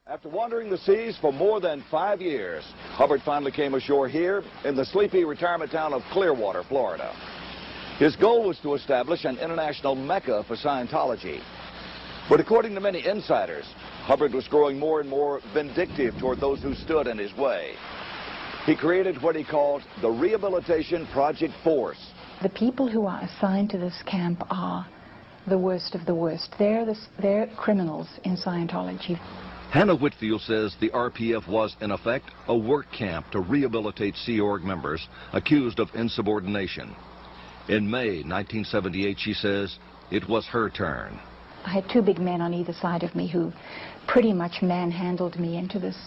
After wandering the seas for more than 5 years, Hubbard finally came ashore here in the sleepy retirement town of Clearwater, Florida. His goal was to establish an international mecca for Scientology. But according to many insiders, Hubbard was growing more and more vindictive toward those who stood in his way. He created what he called the Rehabilitation Project Force. The people who are assigned to this camp are the worst of the worst. They're criminals in Scientology. Hannah Whitfield says the RPF was, in effect, a work camp to rehabilitate Sea Org members accused of insubordination. In May 1978, she says, it was her turn. I had two big men on either side of me who pretty much manhandled me into this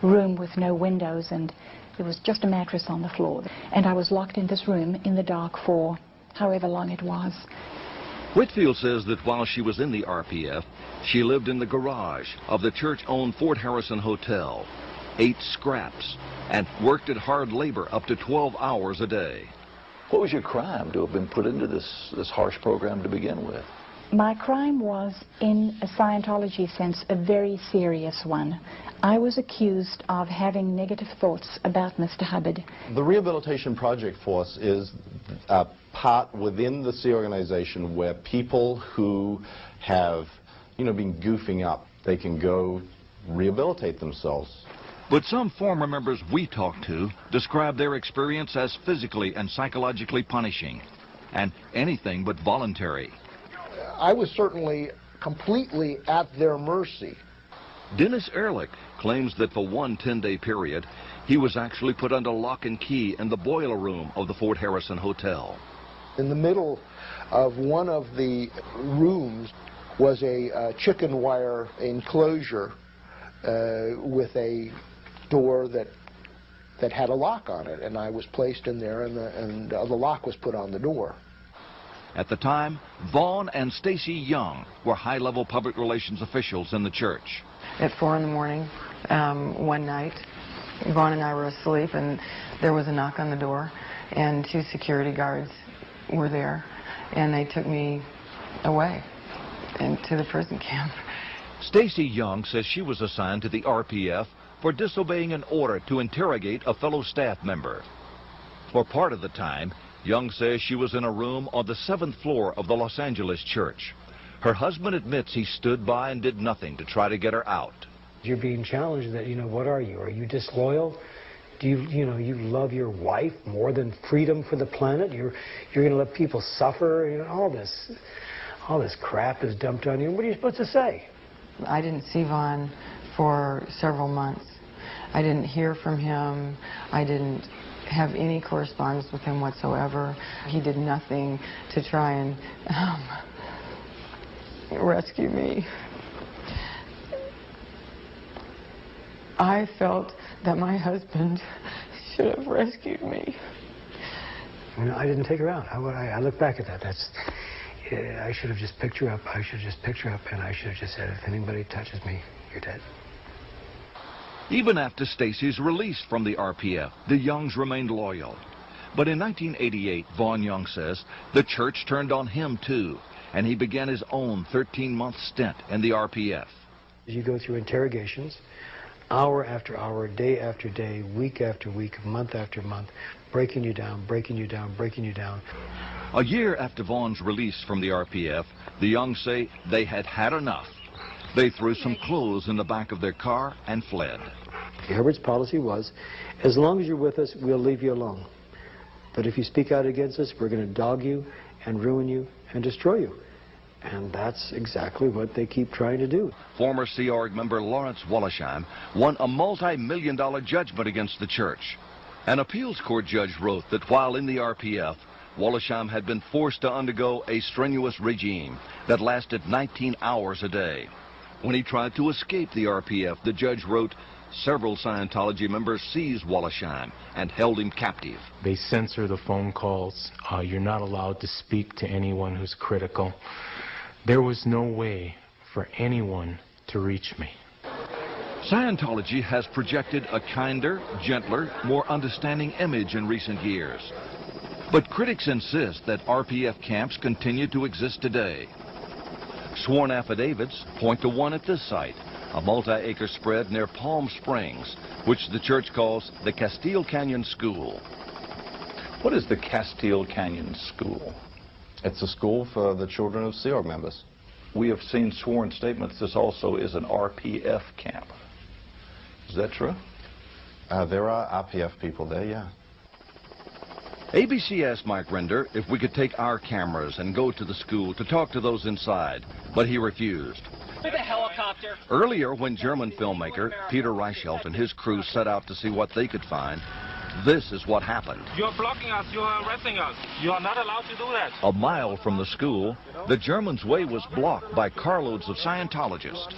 room with no windows, and there was just a mattress on the floor. And I was locked in this room in the dark for however long it was. Whitfield says that while she was in the RPF, she lived in the garage of the church-owned Fort Harrison Hotel, ate scraps, and worked at hard labor up to 12 hours a day. What was your crime to have been put into this harsh program to begin with? My crime was, in a Scientology sense, a very serious one. I was accused of having negative thoughts about Mr. Hubbard. The Rehabilitation Project Force is a part within the Sea organization where people who have, been goofing up, they can go rehabilitate themselves. But some former members we talked to describe their experience as physically and psychologically punishing, and anything but voluntary. I was certainly completely at their mercy. Dennis Ehrlich claims that for one 10-day period, he was actually put under lock and key in the boiler room of the Fort Harrison Hotel. In the middle of one of the rooms was a chicken wire enclosure with a door that had a lock on it, and I was placed in there, and the lock was put on the door. At the time, Vaughn and Stacy Young were high-level public relations officials in the church. At 4 in the morning, one night, Vaughn and I were asleep, and there was a knock on the door, and 2 security guards were there, and they took me away into the prison camp. Stacy Young says she was assigned to the RPF for disobeying an order to interrogate a fellow staff member. For part of the time, Young says she was in a room on the 7th floor of the Los Angeles church. Her husband admits he stood by and did nothing to try to get her out. You're being challenged that, what are you? Are you disloyal? Do you love your wife more than freedom for the planet? You're going to let people suffer? All this crap is dumped on you. What are you supposed to say? I didn't see Vaughn for several months. I didn't hear from him. I didn't have any correspondence with him whatsoever. He did nothing to try and rescue me. I felt that my husband should have rescued me. I didn't take her out. I look back at that. I should have just picked her up. I should have just picked her up, and I should have just said, if anybody touches me, you're dead. Even after Stacy's release from the RPF, the Youngs remained loyal. But in 1988, Vaughn Young says, the church turned on him too, and he began his own 13-month stint in the RPF. You go through interrogations, hour after hour, day after day, week after week, month after month, breaking you down, breaking you down, breaking you down. A year after Vaughn's release from the RPF, the Youngs say they had had enough. They threw some clothes in the back of their car and fled. Hubbard's policy was, as long as you're with us, we'll leave you alone. But if you speak out against us, we're going to dog you and ruin you and destroy you. And that's exactly what they keep trying to do. Former Sea Org member Lawrence Wollersheim won a multi-million-dollar judgment against the church. An appeals court judge wrote that while in the RPF, Wollersheim had been forced to undergo a strenuous regime that lasted 19 hours a day. When he tried to escape the RPF, the judge wrote, several Scientology members seized Wollersheim and held him captive. They censor the phone calls. You're not allowed to speak to anyone who's critical. There was no way for anyone to reach me. Scientology has projected a kinder, gentler, more understanding image in recent years. But critics insist that RPF camps continue to exist today. Sworn affidavits point to one at this site, a multi-acre spread near Palm Springs, which the church calls the Castile Canyon School. What is the Castile Canyon School? It's a school for the children of Sea Org members. We have seen sworn statements this also is an RPF camp. Is that true? There are RPF people there, yeah. ABC asked Mike Render if we could take our cameras and go to the school to talk to those inside, but he refused. With a helicopter. Earlier, when German filmmaker Peter Reichelt and his crew set out to see what they could find, this is what happened. You're blocking us. You're arresting us. You are not allowed to do that. A mile from the school, the Germans' way was blocked by carloads of Scientologists.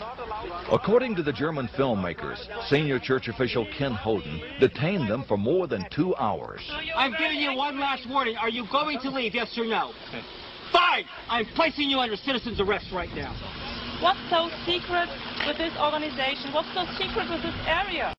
According to the German filmmakers, senior church official Ken Hoden detained them for more than 2 hours. I'm giving you one last warning. Are you going to leave, yes or no? Fine! I'm placing you under citizen's arrest right now. What's so secret with this organization? What's so secret with this area?